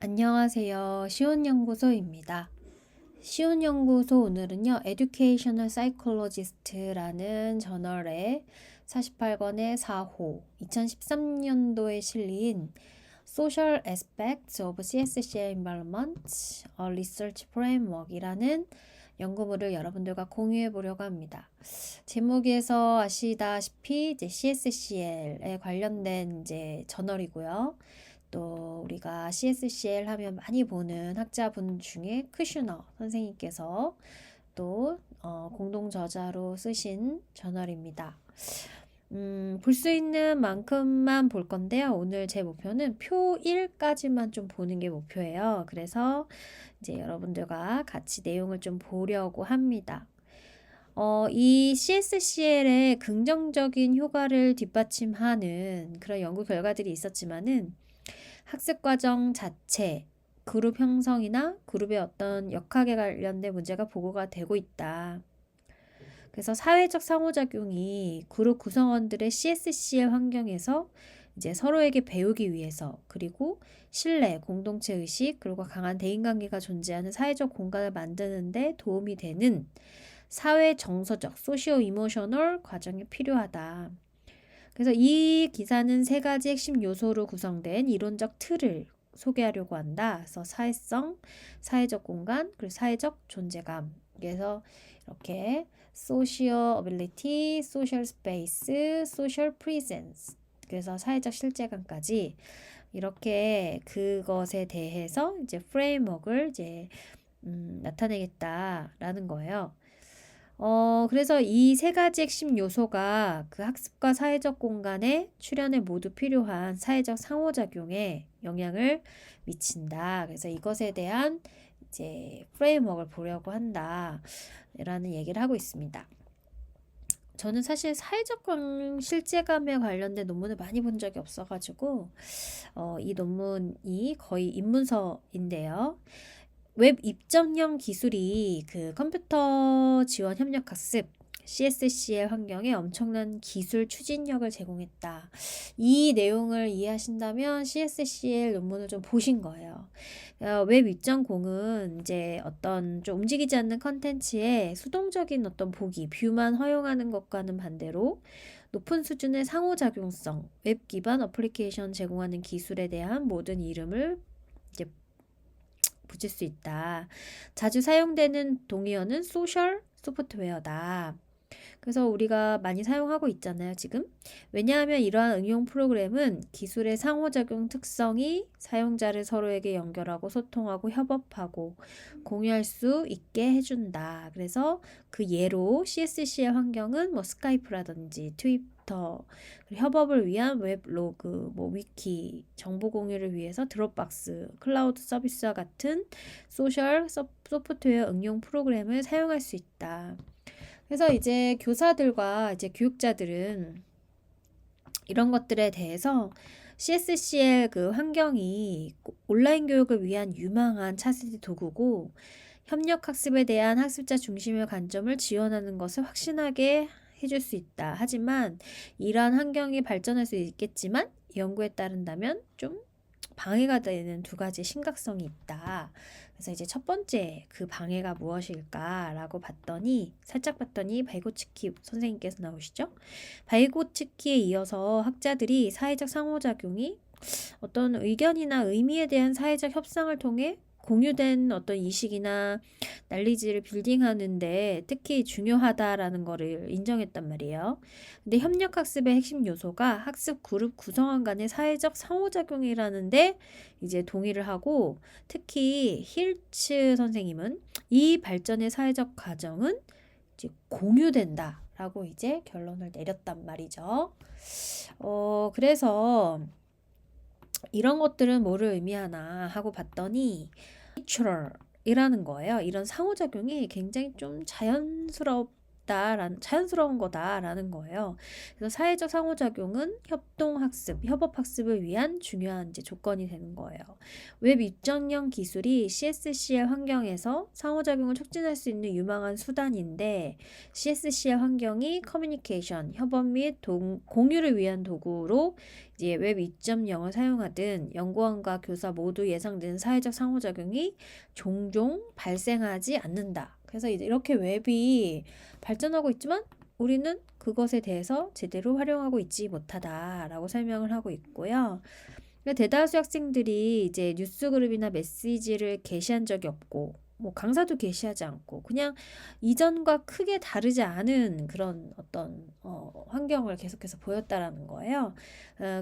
안녕하세요. 시온연구소입니다. 시온연구소 오늘은요, Educational Psychologist라는 저널의 48권의 4호, 2013년도에 실린 Social Aspects of CSCL Environment, a Research Framework이라는 연구물을 여러분들과 공유해 보려고 합니다. 제목에서 아시다시피 이제 CSCL에 관련된 이제 저널이고요. 또 우리가 CSCL 하면 많이 보는 학자분 중에 크슈너 선생님께서 또 공동 저자로 쓰신 저널입니다. 볼 수 있는 만큼만 볼 건데요. 오늘 제 목표는 표 1까지만 좀 보는 게 목표예요. 그래서 이제 여러분들과 같이 내용을 좀 보려고 합니다. 이 CSCL의 긍정적인 효과를 뒷받침하는 그런 연구 결과들이 있었지만은 학습 과정 자체, 그룹 형성이나 그룹의 어떤 역학에 관련된 문제가 보고가 되고 있다. 그래서 사회적 상호작용이 그룹 구성원들의 CSCL 환경에서 이제 서로에게 배우기 위해서 그리고 신뢰, 공동체 의식, 그리고 강한 대인관계가 존재하는 사회적 공간을 만드는 데 도움이 되는 사회 정서적, 소시오 이모셔널 과정이 필요하다. 그래서 이 기사는 세 가지 핵심 요소로 구성된 이론적 틀을 소개하려고 한다. 그래서 사회성, 사회적 공간, 그리고 사회적 존재감. 그래서 이렇게 social ability, social space, social presence. 그래서 사회적 실제감까지 이렇게 그것에 대해서 이제 프레임워크를 이제 나타내겠다라는 거예요. 그래서 이 세 가지 핵심 요소가 그 학습과 사회적 공간의 출현에 모두 필요한 사회적 상호작용에 영향을 미친다. 그래서 이것에 대한 이제 프레임워크를 보려고 한다. 라는 얘기를 하고 있습니다. 저는 사실 사회적 실제감에 관련된 논문을 많이 본 적이 없어가지고, 이 논문이 거의 입문서인데요. 웹 입점형 기술이 그 컴퓨터 지원 협력 학습 CSCL 환경에 엄청난 기술 추진력을 제공했다. 이 내용을 이해하신다면 CSCL 논문을 좀 보신 거예요. 웹 입점공은 이제 어떤 좀 움직이지 않는 컨텐츠에 수동적인 어떤 보기, 뷰만 허용하는 것과는 반대로 높은 수준의 상호작용성, 웹 기반 어플리케이션 제공하는 기술에 대한 모든 이름을 이제 붙일 수 있다. 자주 사용되는 동의어는 소셜 소프트웨어다. 그래서 우리가 많이 사용하고 있잖아요, 지금. 왜냐하면 이러한 응용 프로그램은 기술의 상호작용 특성이 사용자를 서로에게 연결하고 소통하고 협업하고 공유할 수 있게 해준다. 그래서 그 예로 CSC의 환경은 뭐 스카이프라든지 트위터, 협업을 위한 웹로그, 뭐 위키, 정보 공유를 위해서 드롭박스, 클라우드 서비스와 같은 소셜 소프트웨어 응용 프로그램을 사용할 수 있다. 그래서 이제 교사들과 이제 교육자들은 이런 것들에 대해서 CSCL 그 환경이 온라인 교육을 위한 유망한 차세대 도구고 협력 학습에 대한 학습자 중심의 관점을 지원하는 것을 확신하게 해줄 수 있다. 하지만 이러한 환경이 발전할 수 있겠지만 연구에 따른다면 좀 방해가 되는 두 가지 심각성이 있다. 그래서 이제 첫 번째 그 방해가 무엇일까라고 살짝 봤더니 바이고츠키 선생님께서 나오시죠. 바이고츠키에 이어서 학자들이 사회적 상호작용이 어떤 의견이나 의미에 대한 사회적 협상을 통해 공유된 어떤 이식이나 난리지를 빌딩하는데 특히 중요하다라는 거를 인정했단 말이에요. 근데 협력학습의 핵심 요소가 학습 그룹 구성원 간의 사회적 상호작용이라는데 이제 동의를 하고 특히 힐츠 선생님은 이 발전의 사회적 과정은 이제 공유된다라고 이제 결론을 내렸단 말이죠. 그래서 이런 것들은 뭐를 의미하나 하고 봤더니 natural이라는 거예요. 이런 상호작용이 굉장히 좀 자연스럽다라는 있다라는 자연스러운 거다라는 거예요. 그래서 사회적 상호작용은 협동학습, 협업학습을 위한 중요한 이제 조건이 되는 거예요. 웹 입점형 기술이 CSCL 환경에서 상호작용을 촉진할 수 있는 유망한 수단인데 CSCL 환경이 커뮤니케이션, 협업 및 공유를 위한 도구로 이제 웹 2.0을 사용하든 연구원과 교사 모두 예상되는 사회적 상호작용이 종종 발생하지 않는다. 그래서 이렇게 웹이 발전하고 있지만 우리는 그것에 대해서 제대로 활용하고 있지 못하다라고 설명을 하고 있고요. 대다수 학생들이 이제 뉴스 그룹이나 메시지를 게시한 적이 없고 뭐 강사도 게시하지 않고 그냥 이전과 크게 다르지 않은 그런 어떤 환경을 계속해서 보였다라는 거예요.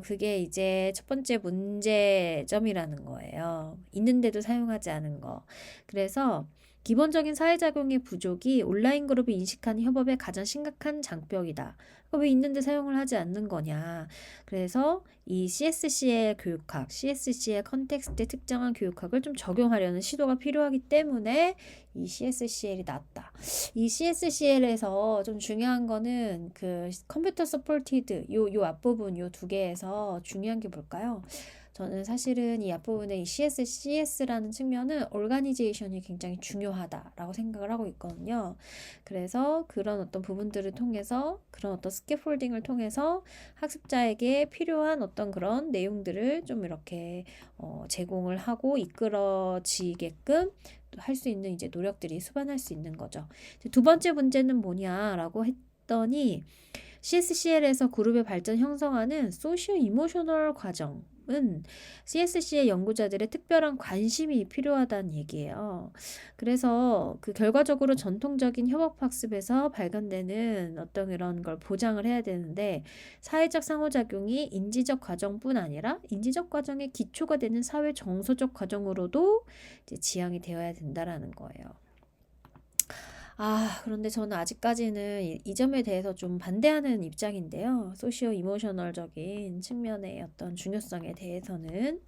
그게 이제 첫 번째 문제점이라는 거예요. 있는데도 사용하지 않은 거. 그래서 기본적인 사회작용의 부족이 온라인 그룹이 인식하는 협업의 가장 심각한 장벽이다. 왜 있는데 사용을 하지 않는 거냐. 그래서 이 CSC의 교육학, CSC의 컨텍스트에 특정한 교육학을 좀 적용하려는 시도가 필요하기 때문에 이 CSCL이 나왔다. 이 CSCL에서 좀 중요한 거는 그 컴퓨터 서포티드 요 앞부분 요 두 개에서 중요한 게 뭘까요? 저는 사실은 이 앞부분에 이 CSCS라는 측면은 오르가니제이션이 굉장히 중요하다라고 생각을 하고 있거든요. 그래서 그런 어떤 부분들을 통해서 그런 어떤 스캐폴딩을 통해서 학습자에게 필요한 어떤 그런 내용들을 좀 이렇게 제공을 하고 이끌어지게끔 할 수 있는 이제 노력들이 수반할 수 있는 거죠. 두 번째 문제는 뭐냐라고 했더니 CSCL에서 그룹의 발전 형성하는 소시오 이모셔널 과정은 CSC의 연구자들의 특별한 관심이 필요하다는 얘기예요. 그래서 그 결과적으로 전통적인 협업학습에서 발견되는 어떤 이런 걸 보장을 해야 되는데 사회적 상호작용이 인지적 과정뿐 아니라 인지적 과정의 기초가 되는 사회 정서적 과정으로도 이제 지향이 되어야 된다라는 거예요. 그런데 저는 아직까지는 이 점에 대해서 좀 반대하는 입장인데요. 소시오 이모셔널적인 측면의 어떤 중요성에 대해서는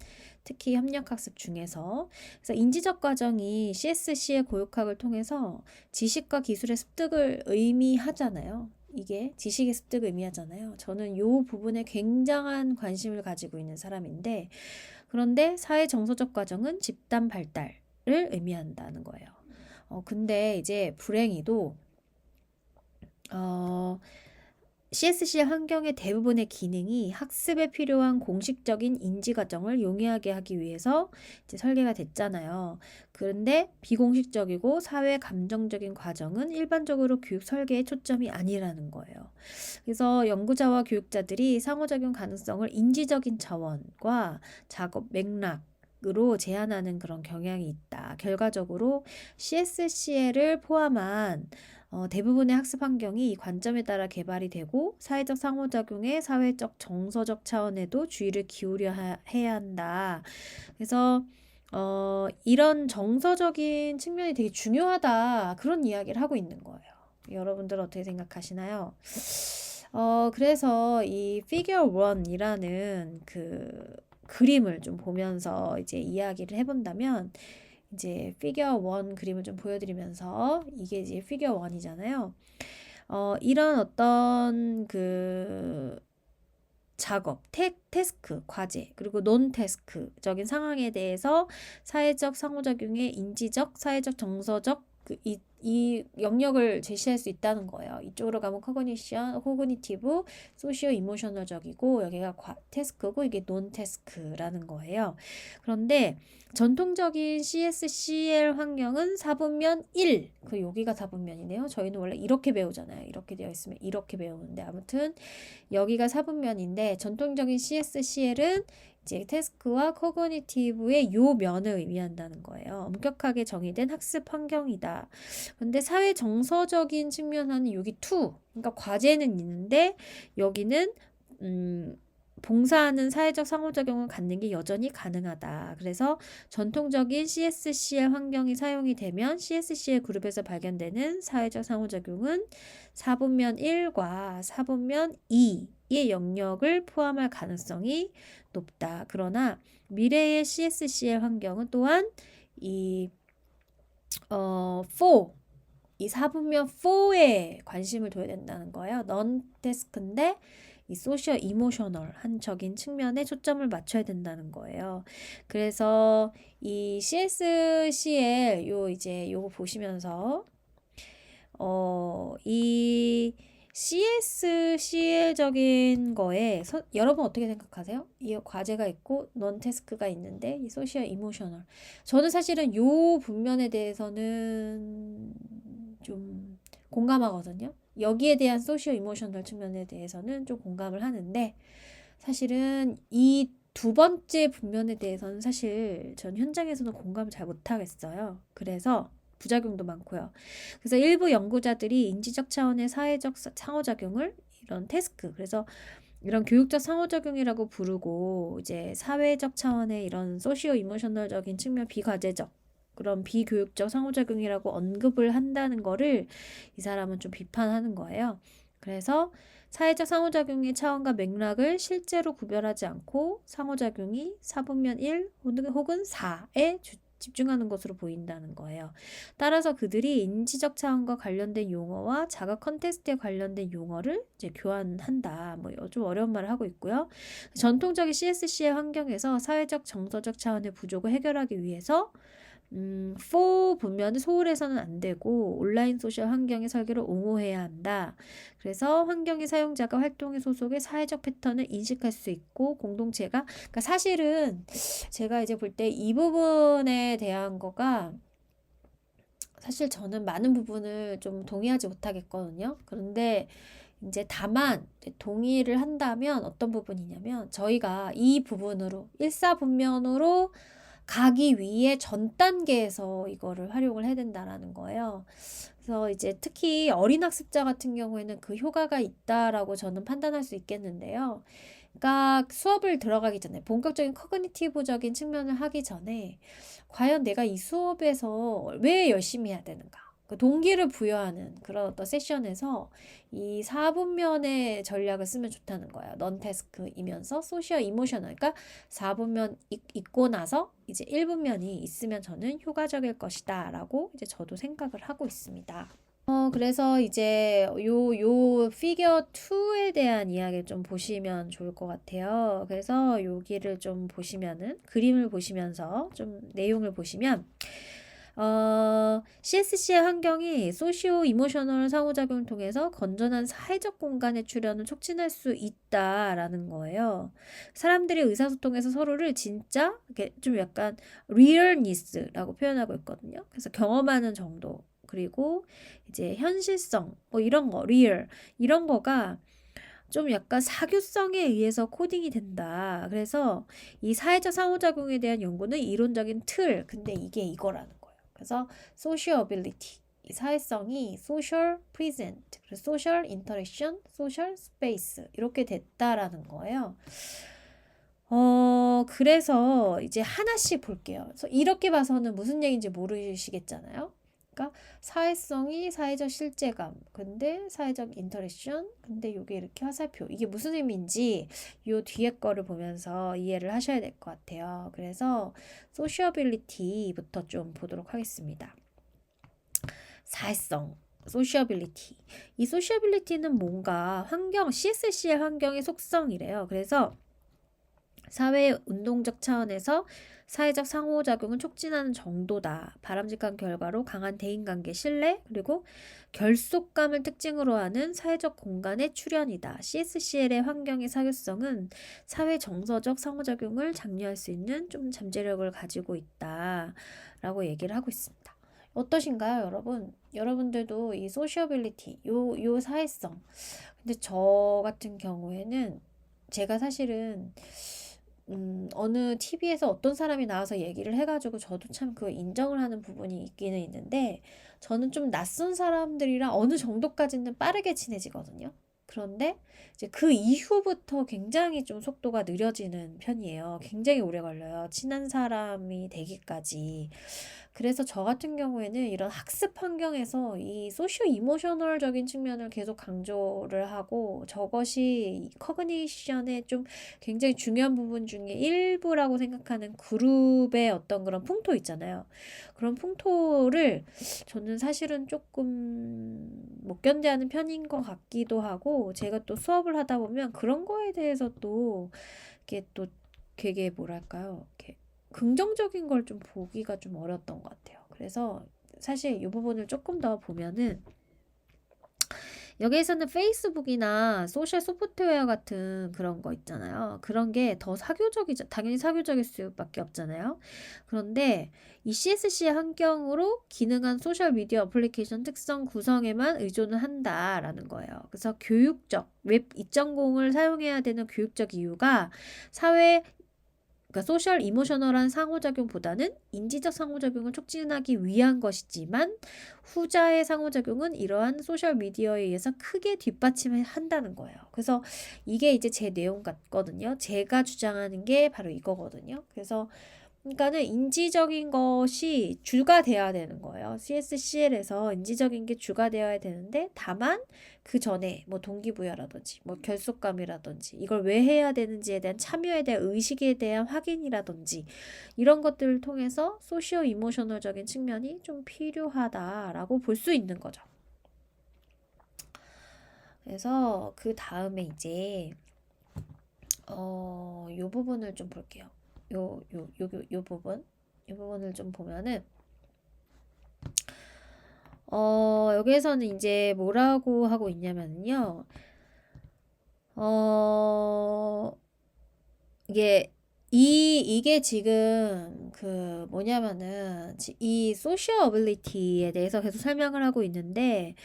특히 협력학습 중에서 그래서 인지적 과정이 CSC의 교육학을 통해서 지식과 기술의 습득을 의미하잖아요. 이게 지식의 습득을 의미하잖아요. 저는 이 부분에 굉장한 관심을 가지고 있는 사람인데 그런데 사회 정서적 과정은 집단 발달을 의미한다는 거예요. 근데 이제 불행히도 CSC 환경의 대부분의 기능이 학습에 필요한 공식적인 인지 과정을 용이하게 하기 위해서 이제 설계가 됐잖아요. 그런데 비공식적이고 사회 감정적인 과정은 일반적으로 교육 설계의 초점이 아니라는 거예요. 그래서 연구자와 교육자들이 상호작용 가능성을 인지적인 차원과 작업 맥락 으로 제한하는 그런 경향이 있다. 결과적으로 CSCL을 포함한 대부분의 학습 환경이 이 관점에 따라 개발이 되고 사회적 상호작용의 사회적 정서적 차원에도 주의를 기울여 해야 한다. 그래서 이런 정서적인 측면이 되게 중요하다. 그런 이야기를 하고 있는 거예요. 여러분들 어떻게 생각하시나요? 그래서 이 피겨 1이라는 그 그림을 좀 보면서 이제 이야기를 해본다면 이제 피겨 1 그림을 좀 보여드리면서 이게 이제 피겨 1이잖아요. 이런 어떤 그 작업, 태스크, 과제, 그리고 논 태스크적인 상황에 대해서 사회적 상호작용의 인지적, 사회적, 정서적 이 영역을 제시할 수 있다는 거예요. 이쪽으로 가면 코그니티브, 소시오 이모셔널적이고 여기가 태스크고 이게 논 태스크라는 거예요. 그런데 전통적인 CSCL 환경은 4분면 1. 여기가 4분면이네요. 저희는 원래 이렇게 배우잖아요. 이렇게 되어 있으면 이렇게 배우는데 아무튼 여기가 4분면인데 전통적인 CSCL은 이제 태스크와 코그니티브의 요 면을 의미한다는 거예요. 엄격하게 정의된 학습 환경이다. 근데 사회 정서적인 측면은 여기 2, 그러니까 과제는 있는데 여기는 봉사하는 사회적 상호작용을 갖는 게 여전히 가능하다. 그래서 전통적인 CSCL 환경이 사용이 되면 CSCL 그룹에서 발견되는 사회적 상호작용은 4분면 1과 4분면 2의 영역을 포함할 가능성이 높다. 그러나 미래의 CSCL 환경은 또한 이 4 이 4분면 4에 관심을 둬야 된다는 거예요. non task인데 이 소셜 이모셔널 한적인 측면에 초점을 맞춰야 된다는 거예요. 그래서 이 CSCL 요거 보시면서 이 CSCL적인 거에 여러분 어떻게 생각하세요? 이 과제가 있고 non task가 있는데 이 소셜 이모셔널 저는 사실은 요 분면에 대해서는 좀 공감하거든요. 여기에 대한 소시오 이모셔널 측면에 대해서는 좀 공감을 하는데 사실은 이 두 번째 분면에 대해서는 사실 전 현장에서는 공감을 잘 못하겠어요. 그래서 부작용도 많고요. 그래서 일부 연구자들이 인지적 차원의 사회적 상호작용을 이런 태스크, 그래서 이런 교육적 상호작용이라고 부르고 이제 사회적 차원의 이런 소시오 이모셔널적인 측면 비과제적 그런 비교육적 상호작용이라고 언급을 한다는 거를 이 사람은 좀 비판하는 거예요. 그래서 사회적 상호작용의 차원과 맥락을 실제로 구별하지 않고 상호작용이 4분면 1 혹은 4에 집중하는 것으로 보인다는 거예요. 따라서 그들이 인지적 차원과 관련된 용어와 자가 컨텍스트에 관련된 용어를 이제 교환한다. 뭐 좀 어려운 말을 하고 있고요. 전통적인 CSC의 환경에서 사회적 정서적 차원의 부족을 해결하기 위해서 4 분면은 소홀해서는 안 되고 온라인 소셜 환경의 설계를 옹호해야 한다. 그래서 환경의 사용자가 활동의 소속의 사회적 패턴을 인식할 수 있고 공동체가 그러니까 사실은 제가 이제 볼 때 이 부분에 대한 거가 사실 저는 많은 부분을 좀 동의하지 못하겠거든요. 그런데 이제 다만 동의를 한다면 어떤 부분이냐면 저희가 이 부분으로 일사분면으로 가기 위해 전 단계에서 이거를 활용을 해야 된다라는 거예요. 그래서 이제 특히 어린 학습자 같은 경우에는 그 효과가 있다라고 저는 판단할 수 있겠는데요. 그러니까 수업을 들어가기 전에 본격적인 커그니티브적인 측면을 하기 전에 과연 내가 이 수업에서 왜 열심히 해야 되는가? 그 동기를 부여하는 그런 어떤 세션에서 이 4분면의 전략을 쓰면 좋다는 거예요. non-task이면서 소셜 이모셔널. 그러니까 4분면 있고 나서 이제 1분면이 있으면 저는 효과적일 것이다 라고 이제 저도 생각을 하고 있습니다. 그래서 이제 요 피겨 2에 대한 이야기를 좀 보시면 좋을 것 같아요. 그래서 여기를 좀 보시면은 그림을 보시면서 좀 내용을 보시면 CSC의 환경이 소시오 이모셔널 상호작용을 통해서 건전한 사회적 공간의 출현을 촉진할 수 있다라는 거예요. 사람들이 의사소통에서 서로를 진짜 이렇게 좀 약간 realness라고 표현하고 있거든요. 그래서 경험하는 정도 그리고 이제 현실성 뭐 이런 거 real 이런 거가 좀 약간 사교성에 의해서 코딩이 된다. 그래서 이 사회적 상호작용에 대한 연구는 이론적인 틀 근데 이게 이거라는 거예요. 그래서 sociability 이 사회성이 social present 그리고 social interaction, social space 이렇게 됐다라는 거예요. 그래서 이제 하나씩 볼게요. 그래서 이렇게 봐서는 무슨 얘기인지 모르시겠잖아요. 그러니까 사회성이 사회적 실제감, 근데 사회적 인터랙션, 근데 요게 이렇게 화살표. 이게 무슨 의미인지 요 뒤에 거를 보면서 이해를 하셔야 될 것 같아요. 그래서 소시어빌리티부터 좀 보도록 하겠습니다. 사회성. 소시어빌리티. 이 소시어빌리티는 뭔가 환경, CSC의 환경의 속성이래요. 그래서 사회 운동적 차원에서 사회적 상호작용을 촉진하는 정도다. 바람직한 결과로 강한 대인관계, 신뢰, 그리고 결속감을 특징으로 하는 사회적 공간의 출현이다. CSCL의 환경의 사교성은 사회 정서적 상호작용을 장려할 수 있는 좀 잠재력을 가지고 있다. 라고 얘기를 하고 있습니다. 어떠신가요, 여러분? 여러분들도 이 소시어빌리티, 요 사회성. 근데 저 같은 경우에는 제가 사실은 어느 TV에서 어떤 사람이 나와서 얘기를 해가지고 저도 참 그 인정을 하는 부분이 있기는 있는데 저는 좀 낯선 사람들이랑 어느 정도까지는 빠르게 친해지거든요. 그런데 이제 그 이후부터 굉장히 좀 속도가 느려지는 편이에요. 굉장히 오래 걸려요. 친한 사람이 되기까지. 그래서 저 같은 경우에는 이런 학습 환경에서 이 소시오 이모셔널적인 측면을 계속 강조를 하고 저것이 커그니션의 좀 굉장히 중요한 부분 중에 일부라고 생각하는 그룹의 어떤 그런 풍토 있잖아요. 그런 풍토를 저는 사실은 조금 못 견뎌하는 편인 것 같기도 하고 제가 또 수업을 하다 보면 그런 거에 대해서 또 이게 또 되게 뭐랄까요? 이렇게 긍정적인 걸 좀 보기가 좀 어려웠던 것 같아요. 그래서 사실 이 부분을 조금 더 보면은 여기에서는 페이스북이나 소셜 소프트웨어 같은 그런 거 있잖아요. 그런 게 더 사교적이죠. 당연히 사교적일 수밖에 없잖아요. 그런데 이 CSC 환경으로 기능한 소셜 미디어 어플리케이션 특성 구성에만 의존을 한다라는 거예요. 그래서 교육적, 웹 2.0을 사용해야 되는 교육적 이유가 사회 그러니까 소셜 이모셔널한 상호작용보다는 인지적 상호작용을 촉진하기 위한 것이지만 후자의 상호작용은 이러한 소셜 미디어에 의해서 크게 뒷받침한다는 거예요. 그래서 이게 이제 제 내용 같거든요. 제가 주장하는 게 바로 이거거든요. 그래서 그러니까는 인지적인 것이 주가 되어야 되는 거예요. CSCL에서 인지적인 게 주가 되어야 되는데 다만 그 전에 뭐 동기부여라든지 뭐 결속감이라든지 이걸 왜 해야 되는지에 대한 참여에 대한 의식에 대한 확인이라든지 이런 것들을 통해서 소시오 이모셔널적인 측면이 좀 필요하다라고 볼 수 있는 거죠. 그래서 그 다음에 이제 요 부분을 좀 볼게요. 요 부분을 좀 보면은, 여기에서는 이제 뭐라고 하고 있냐면요. 어, 이게, 이게 지금 그 뭐냐면은, 이 소셜 어빌리티에 대해서 계속 설명을 하고 있는데,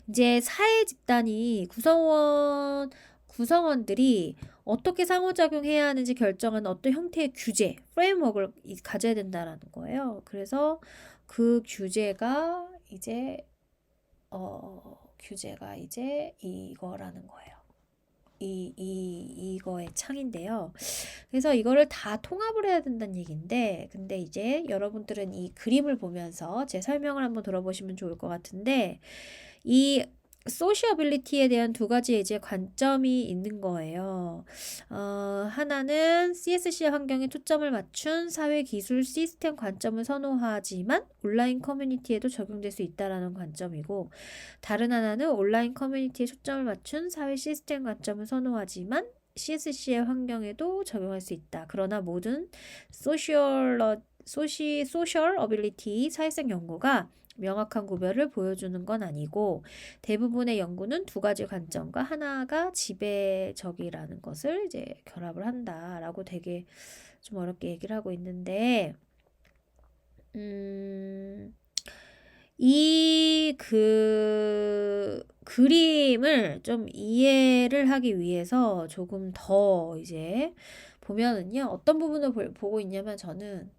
이제 사회 집단이 구성원들이 어떻게 상호작용해야 하는지 결정하는 어떤 형태의 규제, 프레임워크를 가져야 된다라는 거예요. 그래서 그 규제가 이제 이거라는 거예요. 이거의 창인데요. 그래서 이거를 다 통합을 해야 된다는 얘기인데, 근데 이제 여러분들은 이 그림을 보면서 제 설명을 한번 들어보시면 좋을 것 같은데, 이 소시어빌리티에 대한 두 가지 이제 관점이 있는 거예요. 하나는 CSC 환경에 초점을 맞춘 사회 기술 시스템 관점을 선호하지만 온라인 커뮤니티에도 적용될 수 있다라는 관점이고, 다른 하나는 온라인 커뮤니티에 초점을 맞춘 사회 시스템 관점을 선호하지만 CSC의 환경에도 적용할 수 있다. 그러나 모든 소셜 어빌리티 사회성 연구가 명확한 구별을 보여주는 건 아니고 대부분의 연구는 두 가지 관점과 하나가 지배적이라는 것을 이제 결합을 한다라고 되게 좀 어렵게 얘기를 하고 있는데 이 그림을 좀 이해를 하기 위해서 조금 더 이제 보면은요 어떤 부분을 보고 있냐면 저는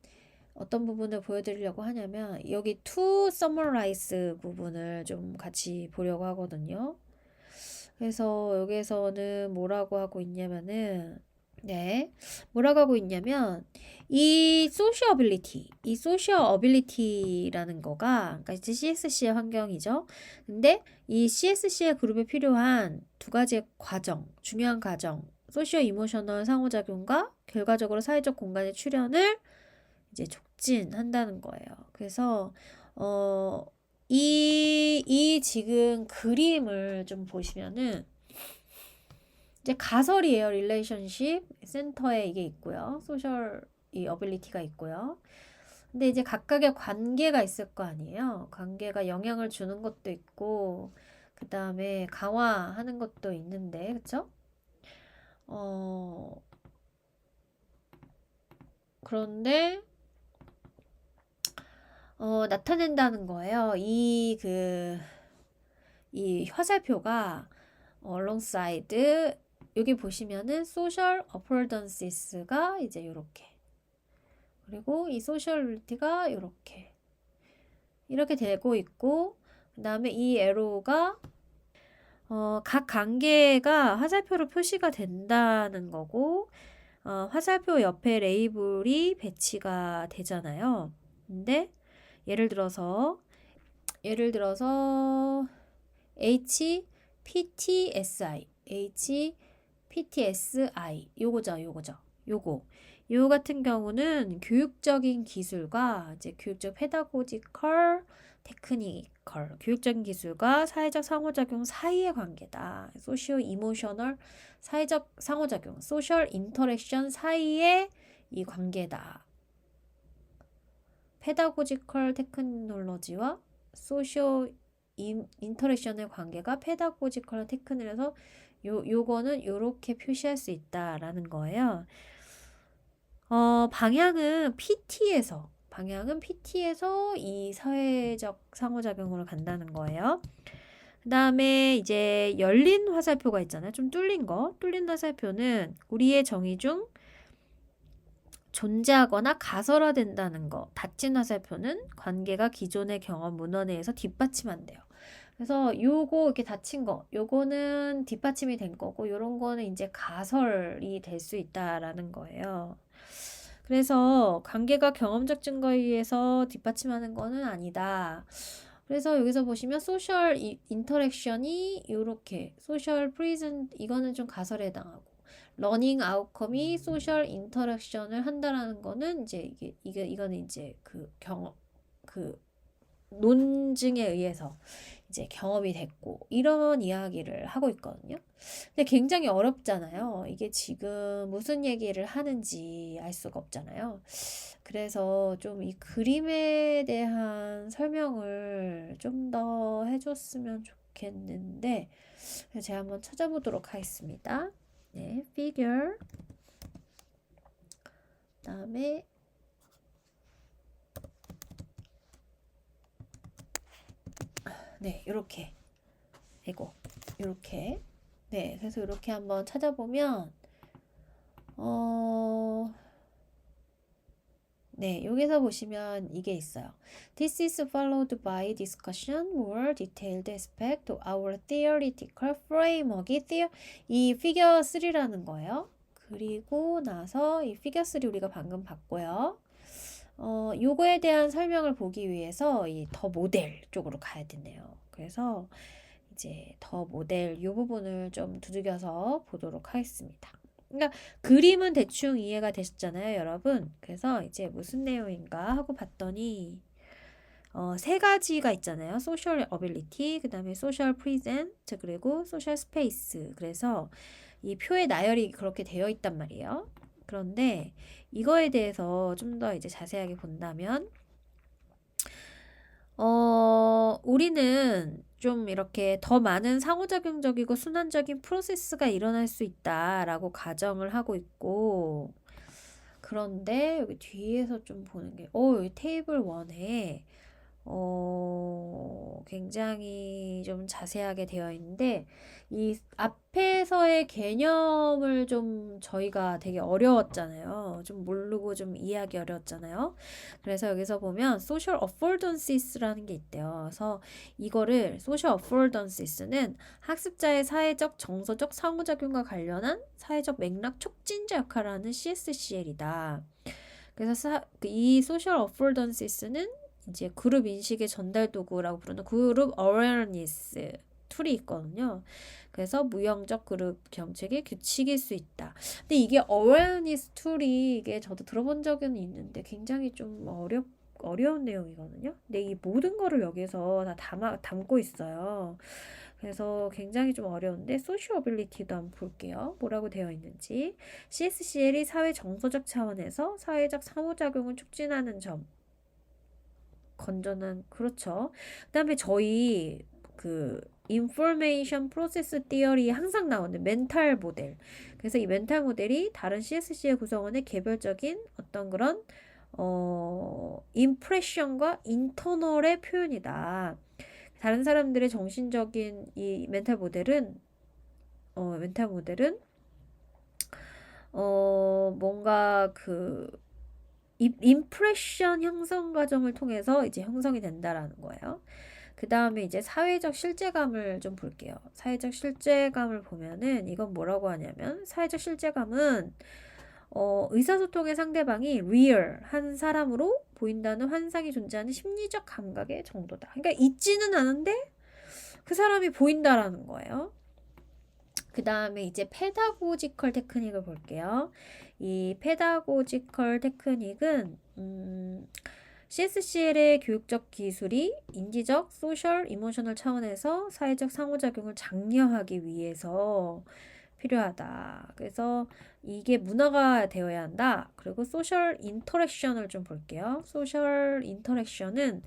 어떤 부분을 보여드리려고 하냐면 여기 to summarize 부분을 좀 같이 보려고 하거든요. 그래서 여기에서는 뭐라고 하고 있냐면은 뭐라고 하고 있냐면 이 소셜 어빌리티라는 거가 그러니까 이제 CSC의 환경이죠. 근데 이 CSC의 그룹에 필요한 두 가지의 중요한 과정, 소시오 이모셔널 상호작용과 결과적으로 사회적 공간의 출현을 이제 촉진한다는 거예요. 그래서 이 지금 그림을 좀 보시면은 이제 가설이에요. 릴레이션십 센터에 이게 있고요. 소셜 이 어빌리티가 있고요. 근데 이제 각각의 관계가 있을 거 아니에요. 관계가 영향을 주는 것도 있고 그 다음에 강화하는 것도 있는데 그쵸? 그런데 나타낸다는 거예요. 이 화살표가 alongside 여기 보시면은 social affordances가 이제 요렇게 그리고 이 sociality가 이렇게 되고 있고 그 다음에 이 arrow가 각 관계가 화살표로 표시가 된다는 거고, 화살표 옆에 레이블이 배치가 되잖아요. 근데 예를 들어서 HPTSI, HPTSI 요거죠. 요 같은 경우는 교육적인 기술과 이제 교육적 페다고지컬 테크니컬 교육적인 기술과 사회적 상호작용 사이의 관계다. 소시오 이모셔널 사회적 상호작용 소셜 인터랙션 사이의 이 관계다. 페다고지컬 테크놀로지와 소시오 인터랙션의 관계가 페다고지컬 테크놀에서 요거는 요렇게 표시할 수 있다라는 거예요. 방향은 PT에서 이 사회적 상호작용으로 간다는 거예요. 그 다음에 이제 열린 화살표가 있잖아요. 좀 뚫린 화살표는 우리의 정의 중 존재하거나 가설화된다는 거. 닫힌 화살표는 관계가 기존의 경험 문헌에 의해서 뒷받침한대요. 그래서 요거 이렇게 닫힌 거, 요거는 뒷받침이 된 거고, 요런 거는 이제 가설이 될 수 있다라는 거예요. 그래서 관계가 경험적 증거에 의해서 뒷받침하는 거는 아니다. 그래서 여기서 보시면 소셜 인터랙션이 요렇게 소셜 프리즌 이거는 좀 가설에 해당하고 러닝 아웃컴이 소셜 인터랙션을 한다라는 거는 이제 이거는 이제 그 논증에 의해서 이제 경험이 됐고 이런 이야기를 하고 있거든요. 근데 굉장히 어렵잖아요. 이게 지금 무슨 얘기를 하는지 알 수가 없잖아요. 그래서 좀 이 그림에 대한 설명을 좀 더 해줬으면 좋겠는데 제가 한번 찾아보도록 하겠습니다. 네, figure 그다음에 네, 요렇게 요렇게 네, 그래서 이렇게 한번 찾아보면 네, 여기서 보시면 이게 있어요. This is followed by discussion more detailed aspect of our theoretical framework. 이 figure 3라는 거예요. 그리고 나서 이 figure 3 우리가 방금 봤고요. 요거에 대한 설명을 보기 위해서 이 더 모델 쪽으로 가야 되네요. 그래서 이제 더 모델 요 부분을 좀 두들겨서 보도록 하겠습니다. 그러니까 그림은 대충 이해가 되셨잖아요, 여러분. 그래서 이제 무슨 내용인가 하고 봤더니 세 가지가 있잖아요. 소셜 어빌리티, 그다음에 소셜 프리젠트, 그리고 소셜 스페이스. 그래서 이 표의 나열이 그렇게 되어 있단 말이에요. 그런데 이거에 대해서 좀 더 이제 자세하게 본다면 우리는 좀 이렇게 더 많은 상호작용적이고 순환적인 프로세스가 일어날 수 있다라고 가정을 하고 있고, 그런데 여기 뒤에서 좀 보는 게, 여기 테이블 1에 굉장히 좀 자세하게 되어 있는데, 이 앞에서의 개념을 좀 저희가 되게 어려웠잖아요. 좀 모르고 좀 이해하기 어려웠잖아요. 그래서 여기서 보면 social affordances라는 게 있대요. 그래서 이거를 social affordances는 학습자의 사회적, 정서적 상호작용과 관련한 사회적 맥락 촉진자 역할을 하는 CSCL이다. 그래서 이 social affordances는 이제 그룹 인식의 전달 도구라고 부르는 그룹 어웨어니스 툴이 있거든요. 그래서 무형적 그룹 경책의 규칙일 수 있다. 근데 이게 어웨어니스 툴이 이게 저도 들어본 적은 있는데 굉장히 좀 어려운 내용이거든요. 근데 이 모든 거를 여기서 다 담고 있어요. 그래서 굉장히 좀 어려운데 소셜 어빌리티도 한번 볼게요. 뭐라고 되어 있는지. CSCL이 사회 정서적 차원에서 사회적 상호작용을 촉진하는 점. 건전한 그렇죠. 그다음에 저희 그 인포메이션 프로세스 티어리 항상 나오는 멘탈 모델. 그래서 이 멘탈 모델이 다른 CSC의 구성원의 개별적인 어떤 그런 임프레션과 인터널의 표현이다. 다른 사람들의 정신적인 이 멘탈 모델은 뭔가 그 임프레션 형성 과정을 통해서 이제 형성이 된다라는 거예요. 그 다음에 이제 사회적 실제감을 좀 볼게요. 사회적 실제감을 보면은 이건 뭐라고 하냐면 사회적 실제감은 의사소통의 상대방이 real 한 사람으로 보인다는 환상이 존재하는 심리적 감각의 정도다. 그러니까 있지는 않은데 그 사람이 보인다라는 거예요. 그 다음에 이제 페다고지컬 테크닉을 볼게요. 이 페다고지컬 테크닉은 CSCL의 교육적 기술이 인지적, 소셜, 이모셔널 차원에서 사회적 상호작용을 장려하기 위해서 필요하다. 그래서 이게 문화가 되어야 한다. 그리고 소셜 인터랙션을 좀 볼게요. 소셜 인터랙션은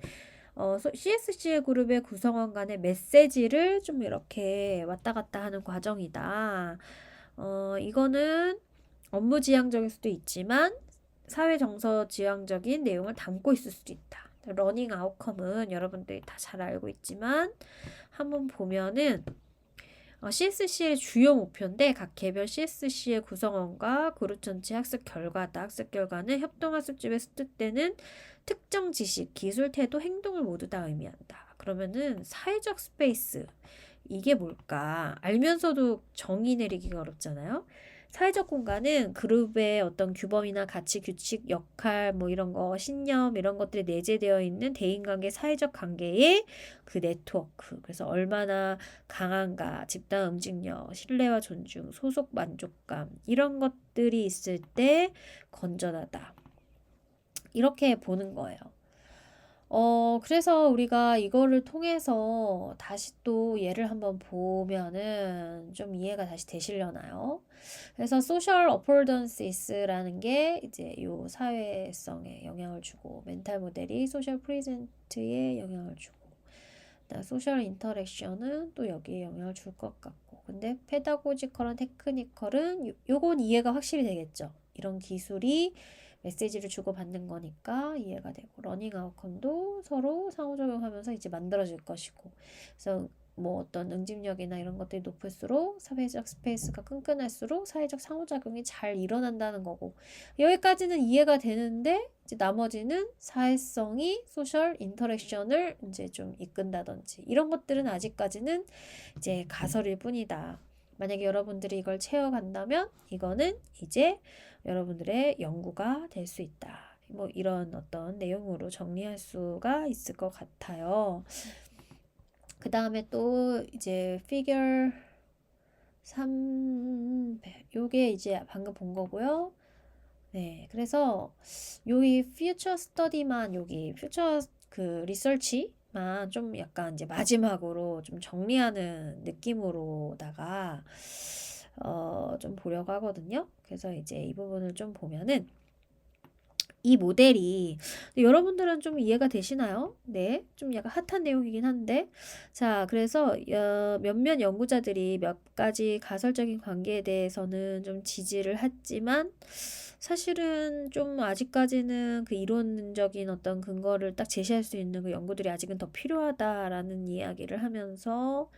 CSC의 그룹의 구성원 간의 메시지를 좀 이렇게 왔다 갔다 하는 과정이다. 이거는 업무 지향적일 수도 있지만 사회 정서 지향적인 내용을 담고 있을 수도 있다. 러닝 아웃컴은 여러분들이 다 잘 알고 있지만 한번 보면은 CSC의 주요 목표인데 각 개별 CSC의 구성원과 그룹 전체 학습 결과다. 학습 결과는 협동학습집에 습득되는 특정 지식, 기술, 태도, 행동을 모두 다 의미한다. 그러면은 사회적 스페이스 이게 뭘까? 알면서도 정의 내리기가 어렵잖아요. 사회적 공간은 그룹의 어떤 규범이나 가치, 규칙, 역할, 뭐 이런 거, 신념 이런 것들이 내재되어 있는 대인관계, 사회적 관계의 그 네트워크. 그래서 얼마나 강한가, 집단 움직력, 신뢰와 존중, 소속 만족감 이런 것들이 있을 때 건전하다. 이렇게 보는 거예요. 그래서 우리가 이거를 통해서 다시 또 예를 한번 보면은 좀 이해가 다시 되시려나요? 그래서 social affordances라는 게 이제 요 사회성에 영향을 주고 멘탈 모델이 social present에 영향을 주고 소셜 인터랙션은 또 여기에 영향을 줄 것 같고 근데 페다고지컬한 테크니컬은 요건 이해가 확실히 되겠죠. 이런 기술이 메시지를 주고받는 거니까 이해가 되고 러닝 아웃컴도 서로 상호작용하면서 이제 만들어질 것이고 그래서 뭐 어떤 응집력이나 이런 것들이 높을수록 사회적 스페이스가 끈끈할수록 사회적 상호작용이 잘 일어난다는 거고 여기까지는 이해가 되는데 이제 나머지는 사회성이 소셜 인터랙션을 이제 좀 이끈다든지 이런 것들은 아직까지는 이제 가설일 뿐이다. 만약에 여러분들이 이걸 채워간다면 이거는 이제 여러분들의 연구가 될 수 있다. 뭐 이런 어떤 내용으로 정리할 수가 있을 것 같아요. 그 다음에 또 이제 figure 3 요게 이제 방금 본 거고요. 네, 그래서 여기 future study만 여기 future 그 리서치만 좀 약간 이제 마지막으로 좀 정리하는 느낌으로다가 좀 보려고 하거든요. 그래서 이제 이 부분을 좀 보면은 이 모델이 여러분들은 좀 이해가 되시나요? 네, 좀 약간 핫한 내용이긴 한데 자, 그래서 몇몇 연구자들이 몇 가지 가설적인 관계에 대해서는 좀 지지를 했지만 사실은 좀 아직까지는 그 이론적인 어떤 근거를 딱 제시할 수 있는 그 연구들이 아직은 더 필요하다라는 이야기를 하면서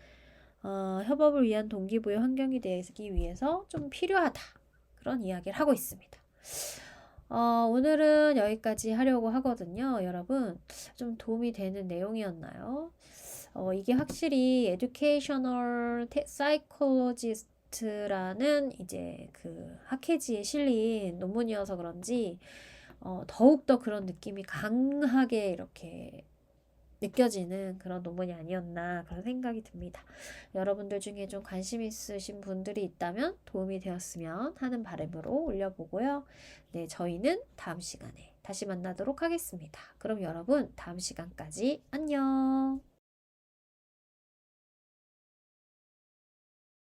협업을 위한 동기부여 환경이 되기 위해서 좀 필요하다 그런 이야기를 하고 있습니다. 오늘은 여기까지 하려고 하거든요. 여러분, 좀 도움이 되는 내용이었나요? 이게 확실히 Educational Psychologist라는 이제 그 학회지에 실린 논문이어서 그런지 더욱더 그런 느낌이 강하게 이렇게 느껴지는 그런 논문이 아니었나 그런 생각이 듭니다. 여러분들 중에 좀 관심 있으신 분들이 있다면 도움이 되었으면 하는 바람으로 올려보고요. 네, 저희는 다음 시간에 다시 만나도록 하겠습니다. 그럼 여러분 다음 시간까지 안녕.